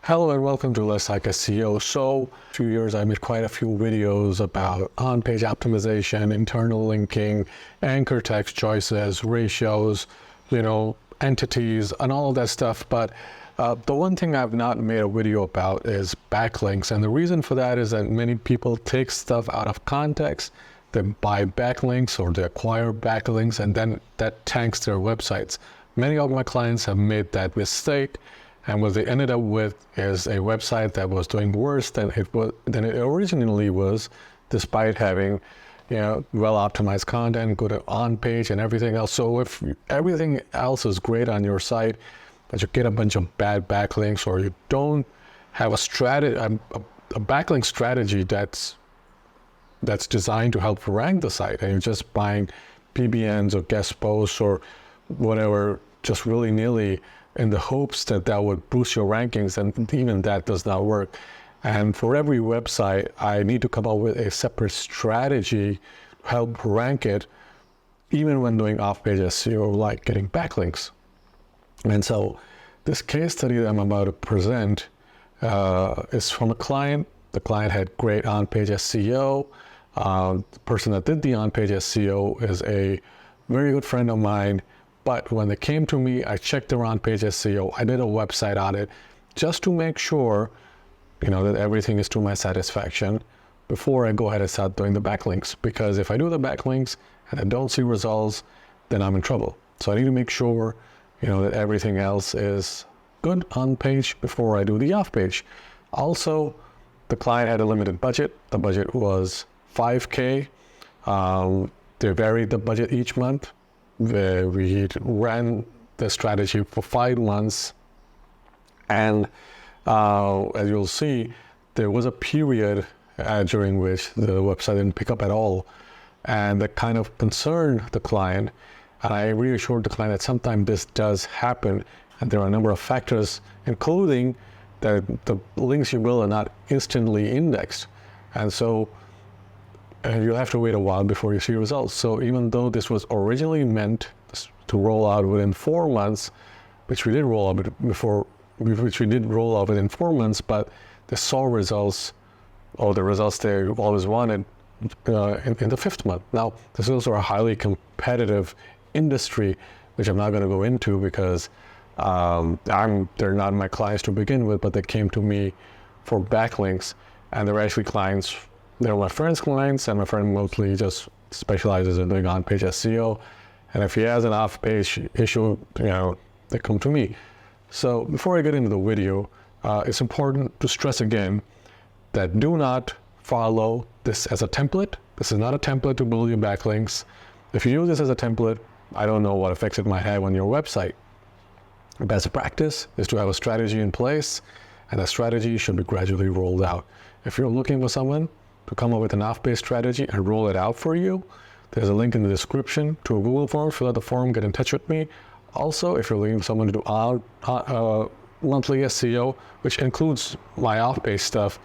Hello and welcome to Less Like SEO. So, 2 years I made quite a few videos about on-page optimization, internal linking, anchor text choices, ratios, entities, and all of that stuff. But the one thing I've not made a video about is backlinks. And the reason for that is that many people take stuff out of context. They buy backlinks or they acquire backlinks, and then that tanks their websites. Many of my clients have made that mistake. And what they ended up with is a website that was doing worse than it originally was, despite having, well-optimized content, good on-page and everything else. So if everything else is great on your site, but you get a bunch of bad backlinks, or you don't have a backlink strategy that's designed to help rank the site, and you're just buying PBNs or guest posts or whatever, just willy-nilly, in the hopes that would boost your rankings, and even that does not work. And for every website, I need to come up with a separate strategy to help rank it, even when doing off-page SEO, like getting backlinks. And so this case study that I'm about to present is from a client. The client had great on-page SEO. The person that did the on-page SEO is a very good friend of mine. But when they came to me, I checked their on-page SEO. I did a website audit just to make sure, that everything is to my satisfaction before I go ahead and start doing the backlinks. Because if I do the backlinks and I don't see results, then I'm in trouble. So I need to make sure, that everything else is good on page before I do the off-page. Also, the client had a limited budget. The budget was $5K. They varied the budget each month. We ran the strategy for 5 months, and as you'll see, there was a period during which the website didn't pick up at all, and that kind of concerned the client. And I reassured the client that sometimes this does happen, and there are a number of factors, including that the links you build are not instantly indexed, and so you'll have to wait a while before you see results. So even though this was originally meant to roll out within 4 months, which we did roll out within 4 months, but they saw results, or the results they always wanted, in the 5th month. Now, this is also a highly competitive industry, which I'm not going to go into because they're not my clients to begin with, but they came to me for backlinks, and they're actually clients. They're my friend's clients, and my friend mostly just specializes in doing on-page SEO. And if he has an off-page issue, they come to me. So before I get into the video, it's important to stress again that do not follow this as a template. This is not a template to build your backlinks. If you use this as a template, I don't know what effects it might have on your website. Best practice is to have a strategy in place, and that strategy should be gradually rolled out. If you're looking for someone to come up with an off-page strategy and roll it out for you, there's a link in the description to a Google form. Fill out the form, get in touch with me. Also, if you're looking for someone to do monthly SEO, which includes my off-page stuff,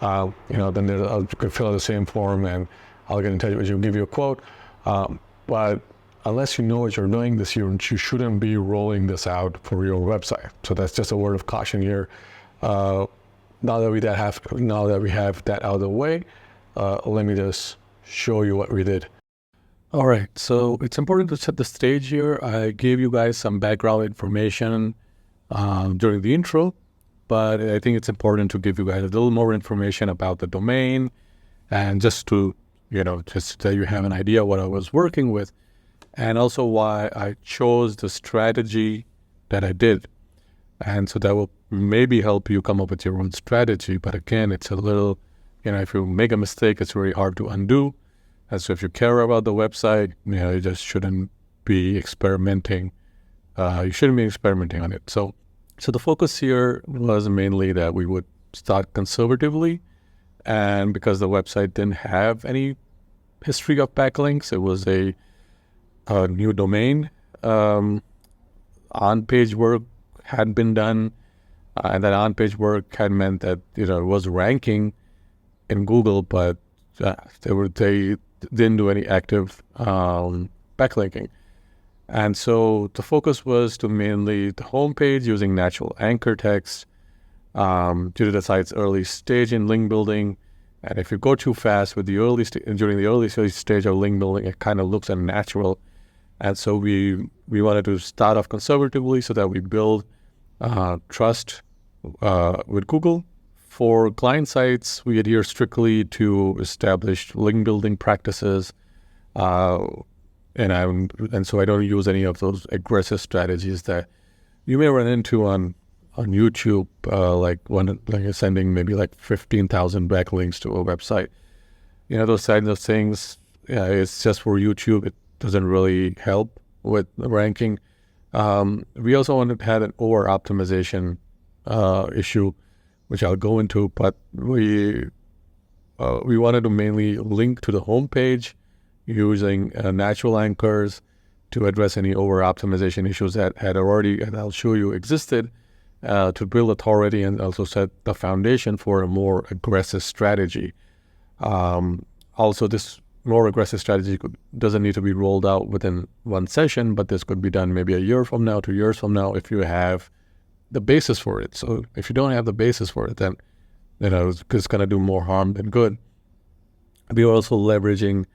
then you can fill out the same form, and I'll get in touch with you, give you a quote. But unless you know what you're doing this year, you shouldn't be rolling this out for your website. So that's just a word of caution here. Now that we have that out of the way, let me just show you what we did. All right, so it's important to set the stage here. I gave you guys some background information during the intro, but I think it's important to give you guys a little more information about the domain, and just to, just so you have an idea what I was working with, and also why I chose the strategy that I did. And so that will maybe help you come up with your own strategy. But again, it's a little, if you make a mistake, it's very hard to undo. And so if you care about the website, you just shouldn't be experimenting. You shouldn't be experimenting on it. So the focus here was mainly that we would start conservatively. And because the website didn't have any history of backlinks, it was a new domain. On-page work had been done, and that on-page work had meant that it was ranking in Google, but they didn't do any active backlinking. And so the focus was to mainly the homepage using natural anchor text, due to the site's early stage in link building. And if you go too fast with the during the early stage of link building, it kind of looks unnatural. And so we wanted to start off conservatively so that we build trust with Google. For client sites, we adhere strictly to established link building practices, and so I don't use any of those aggressive strategies that you may run into on YouTube, like you're sending maybe like 15,000 backlinks to a website. Those kinds of things. Yeah, it's just for YouTube. It doesn't really help with the ranking. We also had an over optimization issue, which I'll go into, but we wanted to mainly link to the homepage using natural anchors to address any over optimization issues that had already, and I'll show you, existed, to build authority and also set the foundation for a more aggressive strategy. Also, this more aggressive strategy doesn't need to be rolled out within one session, but this could be done maybe a year from now, 2 years from now, if you have the basis for it. So if you don't have the basis for it, then it's going to do more harm than good. We were also leveraging,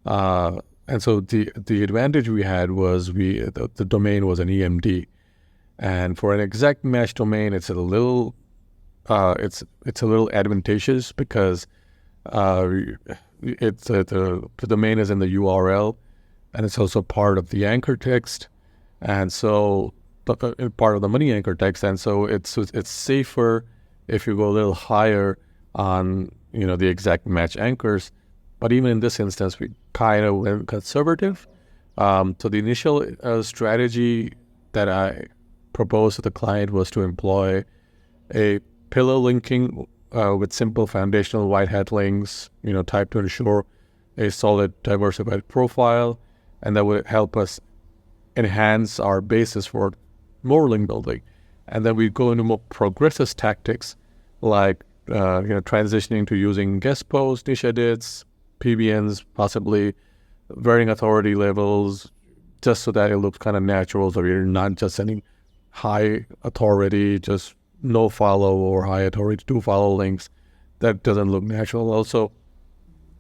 and so the advantage we had was the domain was an EMD, and for an exact match domain, it's a little advantageous because the domain is in the URL, and it's also part of the anchor text, and so part of the money anchor text, and so it's safer if you go a little higher on the exact match anchors. But even in this instance, we kind of went conservative. So the initial strategy that I proposed to the client was to employ a pillar linking with simple foundational white hat links, typed to ensure a solid diversified profile, and that would help us enhance our basis for more link building. And then we go into more progressive tactics like transitioning to using guest posts, niche edits, PBNs, possibly varying authority levels, just so that it looks kind of natural. So you're not just sending high authority, just no follow, or high authority to follow links. That doesn't look natural. Also,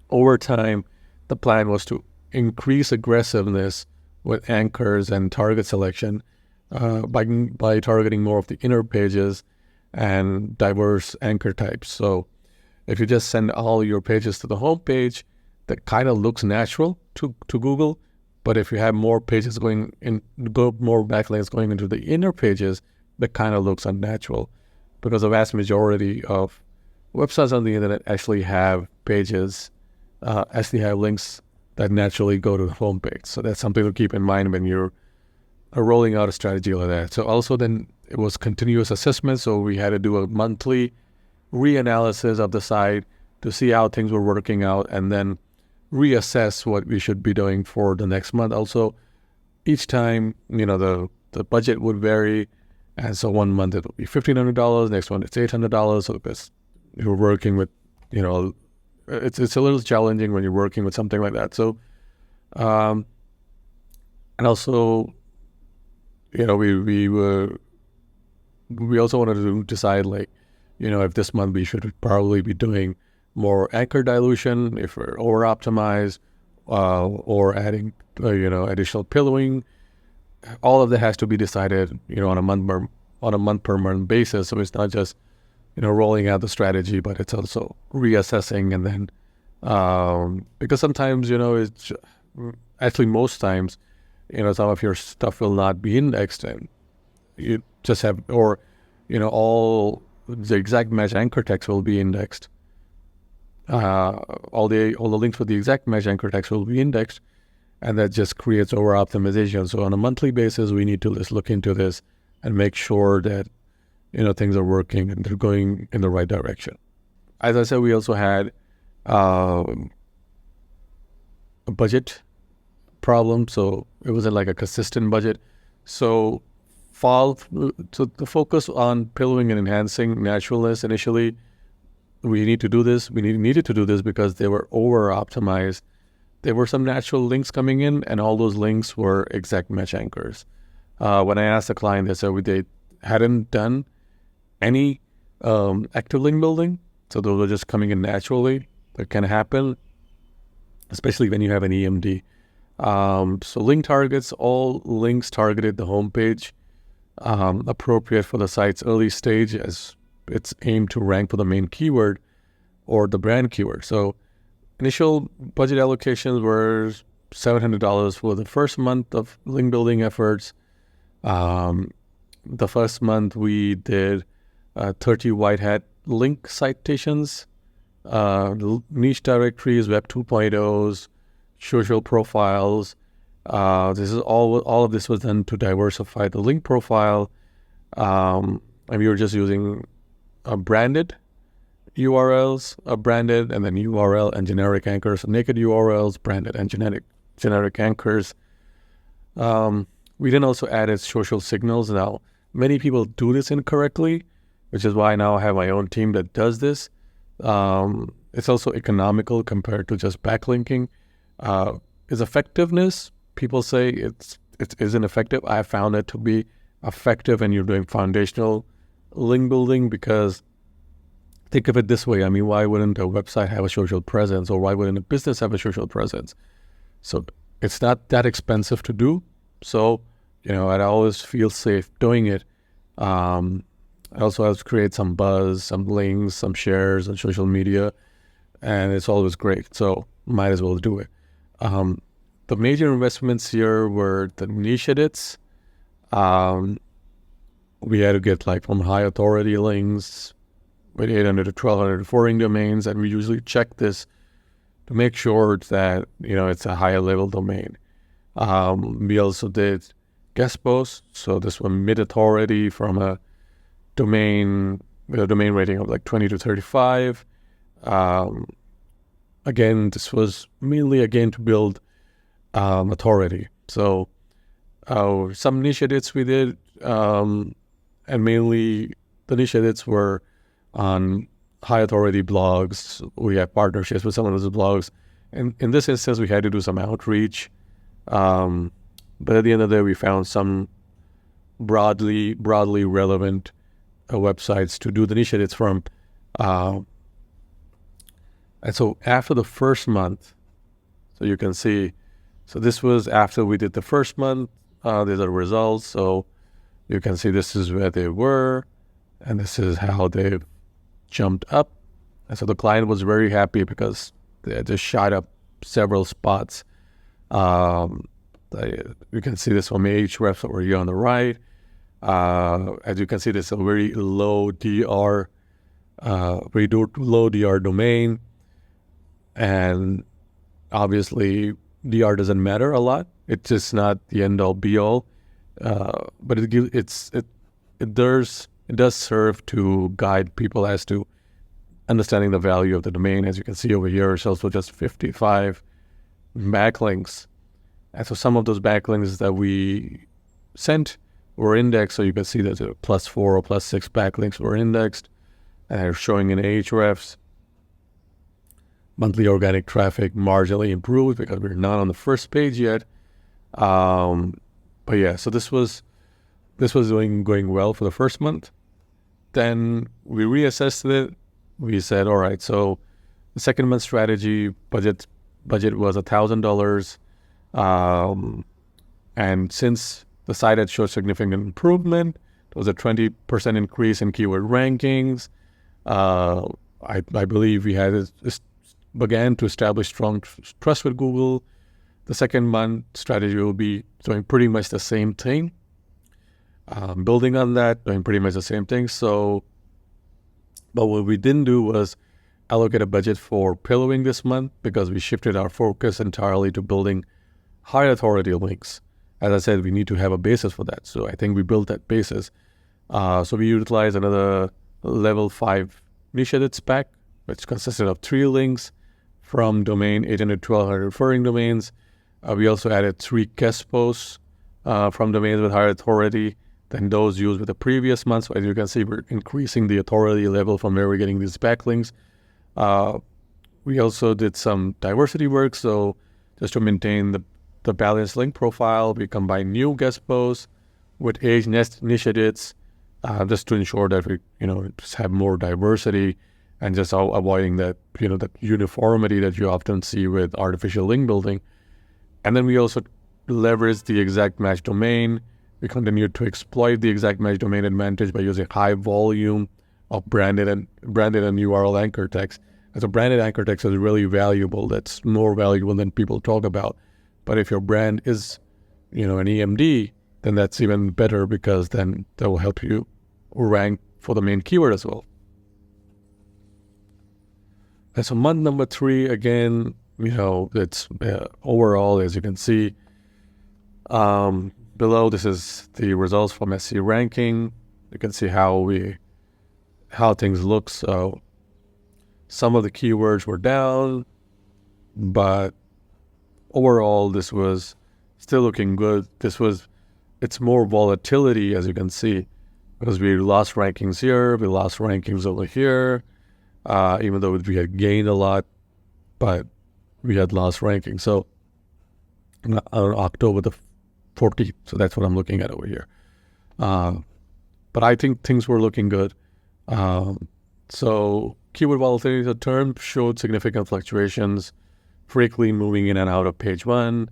over time, the plan was to increase aggressiveness with anchors and target selection by targeting more of the inner pages and diverse anchor types. So if you just send all your pages to the home page, that kind of looks natural to Google. But if you have more pages more backlinks going into the inner pages, that kind of looks unnatural, because the vast majority of websites on the internet actually have pages, actually have links that naturally go to the home page. So that's something to keep in mind when you're rolling out a strategy like that. So also then it was continuous assessment. So we had to do a monthly reanalysis of the site to see how things were working out, and then reassess what we should be doing for the next month. Also, each time, the budget would vary. And so one month it will be $1,500, next one it's $800. So because you're working with, it's a little challenging when you're working with something like that. So, and also, we also wanted to decide, if this month we should probably be doing more anchor dilution, if we're over optimized, or adding, additional pillowing. All of that has to be decided, on a month per month basis. So it's not just, rolling out the strategy, but it's also reassessing. And then, because sometimes, it's actually most times, some of your stuff will not be indexed, and you just have, or, all the exact match anchor text will be indexed. All the links with the exact match anchor text will be indexed, and that just creates over optimization. So on a monthly basis, we need to just look into this and make sure that things are working and they're going in the right direction. As I said, we also had a budget problem, so it wasn't like a consistent budget. So the focus on pillowing and enhancing naturalness initially, we needed to do this because they were over optimized. There were some natural links coming in, and all those links were exact match anchors. When I asked the client, they said they hadn't done any active link building. So those are just coming in naturally. That can happen, especially when you have an EMD. So link targets, all links targeted the homepage, appropriate for the site's early stage as it's aimed to rank for the main keyword or the brand keyword. So initial budget allocations were $700 for the first month of link building efforts. The first month we did 30 white hat link citations, niche directories, Web 2.0s, social profiles. This is all of this was done to diversify the link profile. And we were just using branded URLs, branded, and then URL and generic anchors. So naked URLs, branded, and generic anchors. We then also added social signals. Now, many people do this incorrectly, which is why now I have my own team that does this. It's also economical compared to just backlinking. Its effectiveness, people say it isn't effective. I found it to be effective when you're doing foundational link building, because think of it this way. I mean, why wouldn't a website have a social presence, or why wouldn't a business have a social presence? So it's not that expensive to do. So, I always feel safe doing it. I also have to create some buzz, some links, some shares on social media, and it's always great. So might as well do it. The major investments here were the niche edits. We had to get from high authority links with 800 to 1200 foreign domains, and we usually check this to make sure that it's a higher level domain. We also did guest posts, so this one mid authority from a domain with a domain rating of 20 to 35. Again, this was mainly to build authority. So some niche edits we did, and mainly the niche edits were on high authority blogs. We have partnerships with some of those blogs. And in this instance, we had to do some outreach. But at the end of the day, we found some broadly relevant websites to do the niche edits from. And so after the first month, so you can see, so this was after we did the first month. These are the results. So you can see this is where they were, and this is how they jumped up. And so the client was very happy because they just shot up several spots. You can see this from Ahrefs over here on the right. As you can see, this is a very low DR, low DR domain, and obviously DR doesn't matter a lot. It's just not the end all be all, but it does serve to guide people as to understanding the value of the domain. As you can see over here, it's also just 55 backlinks. And so some of those backlinks that we sent were indexed. So you can see that +4 or +6 backlinks were indexed and are showing in Ahrefs. Monthly organic traffic marginally improved because we're not on the first page yet. But yeah, so this was going well for the first month. Then we reassessed it. We said, all right, so the second month strategy budget was $1,000. And since the site had showed significant improvement, there was a 20% increase in keyword rankings. I believe we had began to establish strong trust with Google. The second month strategy will be doing pretty much the same thing. Building on that, doing pretty much the same thing. So, but what we didn't do was allocate a budget for pillowing this month, because we shifted our focus entirely to building high authority links. As I said, we need to have a basis for that. So I think we built that basis. So we utilized another level 5 niche edit spec, which consisted of 3 links from domain 800 to 1200 referring domains. We also added 3 guest posts from domains with higher authority than those used with the previous month. So as you can see, we're increasing the authority level from where we're getting these backlinks. We also did some diversity work. So just to maintain the balanced link profile, we combined new guest posts with age niche edits just to ensure that we, just have more diversity and just avoiding that, that uniformity that you often see with artificial link building. And then we also leverage the exact match domain. We continue to exploit the exact match domain advantage by using high volume of branded and URL anchor text. And so branded anchor text is really valuable. That's more valuable than people talk about. But if your brand is, an EMD, then that's even better, because then that will help you rank for the main keyword as well. And so month number 3, again, it's overall, as you can see, below, this is the results from SC ranking. You can see how things look. So some of the keywords were down, but overall, this was still looking good. It's more volatility, as you can see, because we lost rankings here, we lost rankings over here, even though we had gained a lot, but we had lost rankings. So on October the 14th, so that's what I'm looking at over here. But I think things were looking good. So keyword volatility, the term showed significant fluctuations, frequently moving in and out of page 1.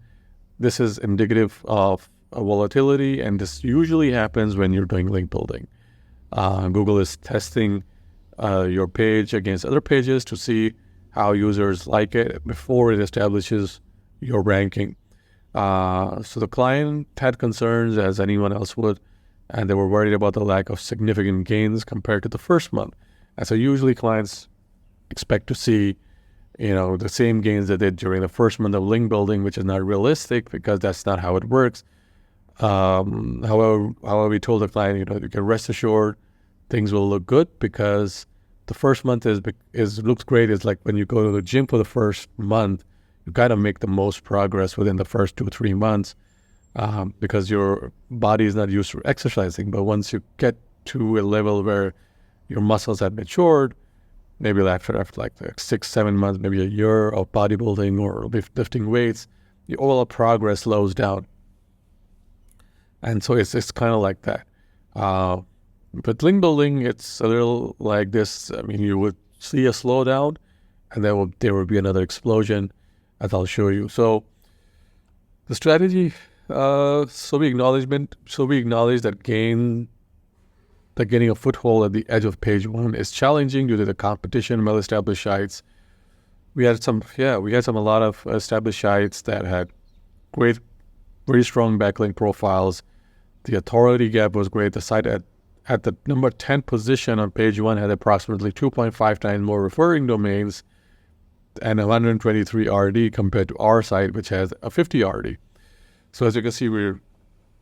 This is indicative of a volatility, and this usually happens when you're doing link building. Google is testing your page against other pages to see how users like it before it establishes your ranking. So the client had concerns, as anyone else would, and they were worried about the lack of significant gains compared to the first month. And so usually clients expect to see, the same gains they did during the first month of link building, which is not realistic, because that's not how it works. However, we told the client, you can rest assured things will look good, because the first month looks great. It's like when you go to the gym for the first month, you kind of make the most progress within the first 2-3 months, because your body is not used to exercising. But once you get to a level where your muscles have matured, maybe after like 6-7 months, maybe a year of bodybuilding or lifting weights, the overall progress slows down. And so it's kind of like that. But link building, it's a little like this. I mean, you would see a slowdown, and then there will be another explosion, as I'll show you. So the strategy, so we acknowledge that getting a foothold at the edge of page 1 is challenging due to the competition, well-established sites. We had a lot of established sites that had very strong backlink profiles. The authority gap was great. The site at the number 10 position on page 1 had approximately 2.5 times more referring domains and 123 RD compared to our site, which has a 50 RD. So as you can see,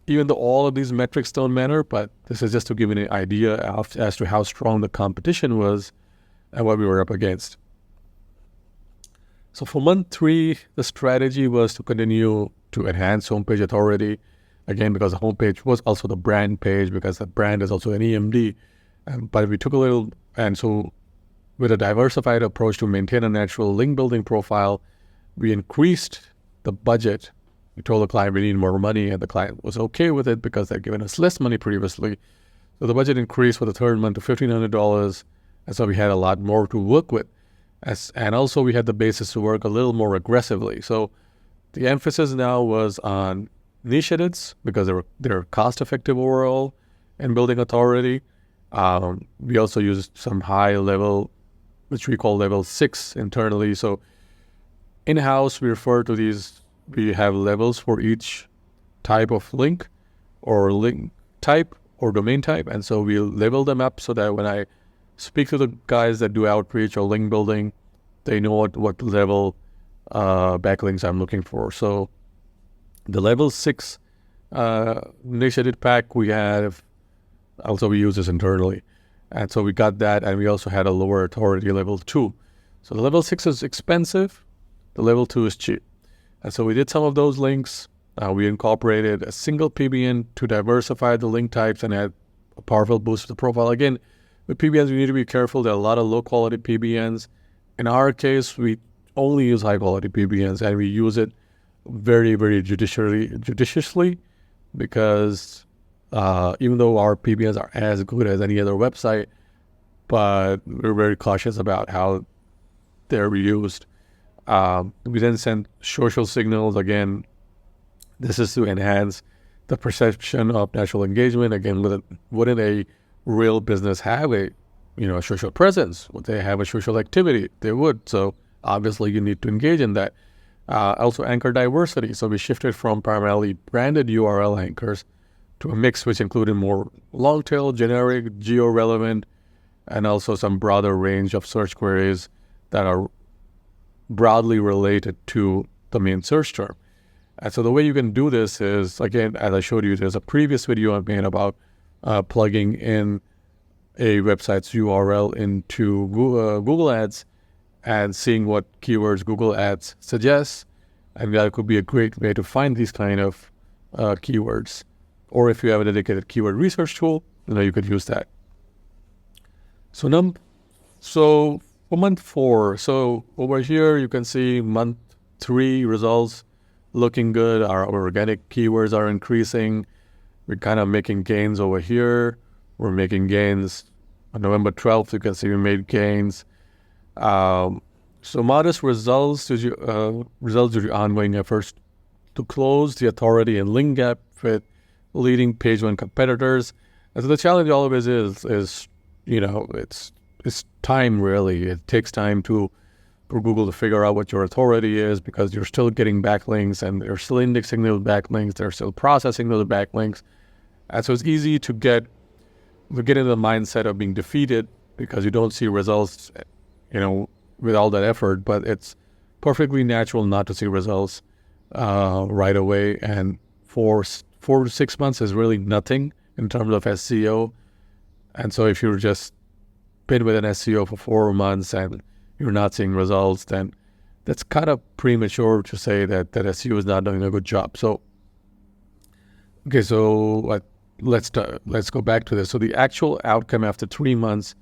even though all of these metrics don't matter, but this is just to give you an idea as to how strong the competition was and what we were up against. So for month 3, the strategy was to continue to enhance homepage authority. Again, because the homepage was also the brand page, because the brand is also an EMD. But we took with a diversified approach to maintain a natural link building profile, we increased the budget. We told the client we need more money, and the client was okay with it because they'd given us less money previously. So the budget increased for the third month to $1,500, and so we had a lot more to work with. And also we had the basis to work a little more aggressively. So the emphasis now was on niche edits, because they're cost-effective overall in building authority. We also used some high level, which we call level 6 internally. So in-house, we refer to these, we have levels for each type of link or link type or domain type. And so we level them up so that when I speak to the guys that do outreach or link building, they know what level backlinks I'm looking for. So the level 6 niche edit pack we have, also we use this internally. And so we got that, and we also had a lower authority level 2. So the level 6 is expensive, the level 2 is cheap. And so we did some of those links. We incorporated a single PBN to diversify the link types and add a powerful boost to the profile. Again, with PBNs, we need to be careful. There are a lot of low-quality PBNs. In our case, we only use high-quality PBNs, and we use it very, very judiciously, because even though our PBNs are as good as any other website, but we're very cautious about how they're used. We then send social signals. Again, this is to enhance the perception of natural engagement. Again, wouldn't a real business have a social presence? Would they have a social activity? They would. So obviously you need to engage in that. Also anchor diversity. So we shifted from primarily branded URL anchors to a mix which included more long tail, generic, geo-relevant, and also some broader range of search queries that are broadly related to the main search term. And so the way you can do this is, again, as I showed you, there's a previous video I made about plugging in a website's URL into Google Ads and seeing what keywords Google Ads suggests. And that could be a great way to find these kind of keywords. Or if you have a dedicated keyword research tool, you could use that. So for month 4, so over here you can see month 3 results looking good. Our organic keywords are increasing. We're kind of making gains over here. We're making gains on November 12th. You can see we made gains. So modest results due to ongoing efforts to close the authority and link gap with leading page 1 competitors. And so the challenge always is it's time, really. It takes time for Google to figure out what your authority is, because you're still getting backlinks and they're still indexing those backlinks. They're still processing those backlinks. And so it's easy to get into the mindset of being defeated because you don't see results, with all that effort. But it's perfectly natural not to see results right away. And 4 to 6 months is really nothing in terms of SEO. And so if you're just been with an SEO for 4 months and you're not seeing results, then that's kind of premature to say that SEO is not doing a good job. So, okay, so let's go back to this. So the actual outcome after 3 months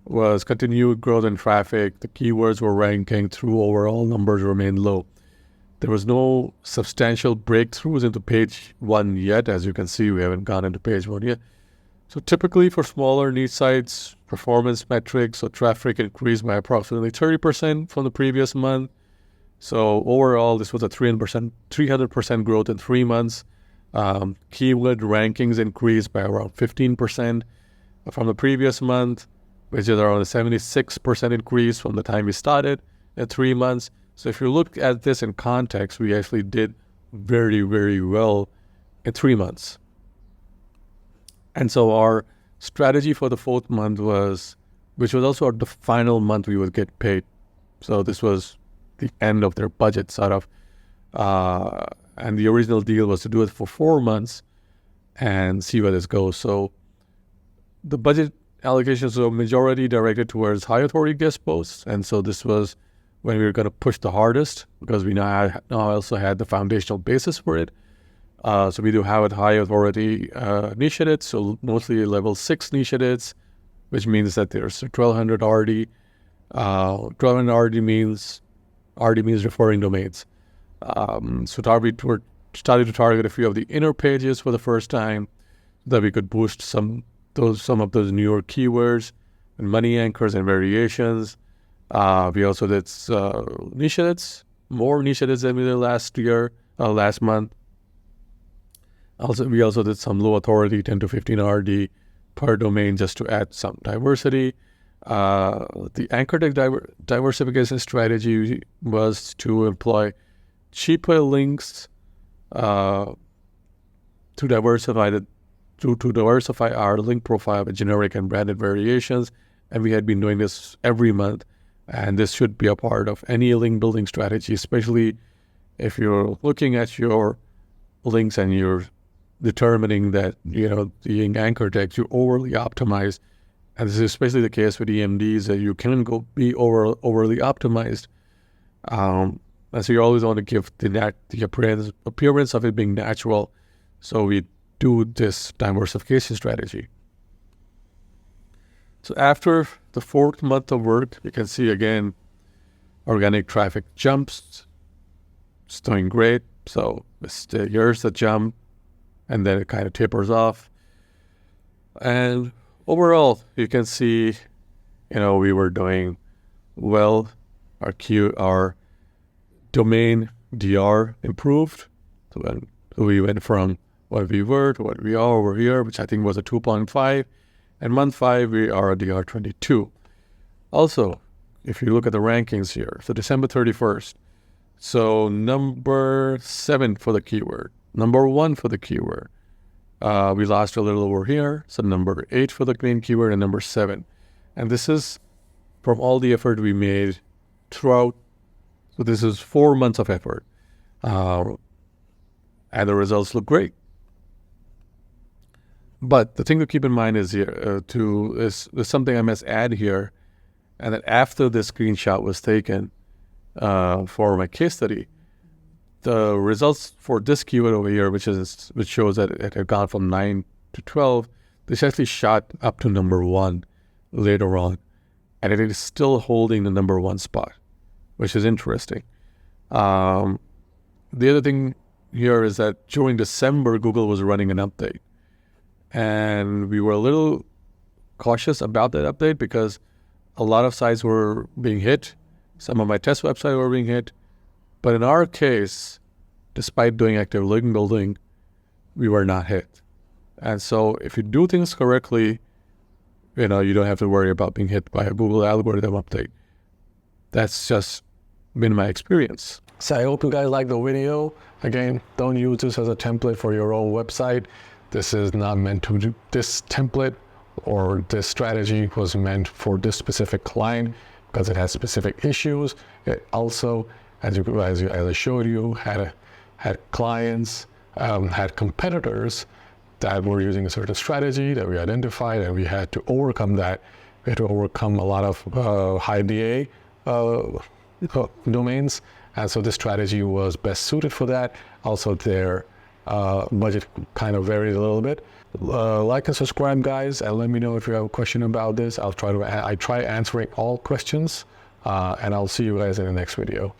was continued growth in traffic. The keywords were ranking through, overall numbers remained low. There was no substantial breakthroughs into page 1 yet. As you can see, we haven't gone into page 1 yet. So typically for smaller niche sites, performance metrics, so traffic increased by approximately 30% from the previous month. So overall, this was a 300% growth in 3 months. Keyword rankings increased by around 15% from the previous month, which is around a 76% increase from the time we started at 3 months. So if you look at this in context, we actually did very, very well in 3 months. And so our strategy for the 4th month which was also the final month we would get paid. So this was the end of their budget, sort of. And the original deal was to do it for 4 months and see where this goes. So the budget allocations were majority directed towards high authority guest posts. And so this was when we were going to push the hardest, because we now also had the foundational basis for it. So we do have high authority niche edits, so mostly level 6 niche edits, which means that there's 1200 RD. 1200 RD means referring domains. So we started to target a few of the inner pages for the first time, so that we could boost some of those newer keywords and money anchors and variations. We also did niche edits, more niche edits than we did last month. We also did some low authority, 10 to 15 RD per domain, just to add some diversity. The anchor tag diversification strategy was to employ cheaper links to diversify our link profile with generic and branded variations. And we had been doing this every month. And this should be a part of any link building strategy, especially if you're looking at your links and you're determining that, the anchor text, you're overly optimized. And this is especially the case with EMDs, that you can be overly optimized. And so you always want to give the appearance of it being natural. So we do this diversification strategy. So after the 4th month of work, you can see again, organic traffic jumps. It's doing great. So here's the jump, and then it kind of tapers off. And overall, you can see, we were doing well. Our domain DR improved. So when we went from what we were to what we are over here, which I think was a 2.5. And month 5, we are a DR 22. Also, if you look at the rankings here, so December 31st, so number 7 for the keyword, number 1 for the keyword. We lost a little over here, so number 8 for the main keyword and number 7. And this is from all the effort we made throughout. So this is 4 months of effort. And the results look great. But the thing to keep in mind is here, is something I must add here, and that after this screenshot was taken for my case study, the results for this keyword over here, which shows that it had gone from 9 to 12, this actually shot up to number 1 later on, and it is still holding the number 1 spot, which is interesting. The other thing here is that during December, Google was running an update, and we were a little cautious about that update because a lot of sites were being hit. Some of my test websites were being hit. But in our case, despite doing active link building, we were not hit. And so if you do things correctly, you don't have to worry about being hit by a Google algorithm update. That's just been my experience. So I hope you guys like the video. Again, don't use this as a template for your own website. This is not meant to do. This template or this strategy was meant for this specific client because it has specific issues. It also, as I showed you, had clients, had competitors that were using a certain strategy that we identified, and we had to overcome that. We had to overcome a lot of high DA domains, and so this strategy was best suited for that. Also, their budget kind of varied a little bit. Like and subscribe, guys, and let me know if you have a question about this. I try answering all questions, and I'll see you guys in the next video.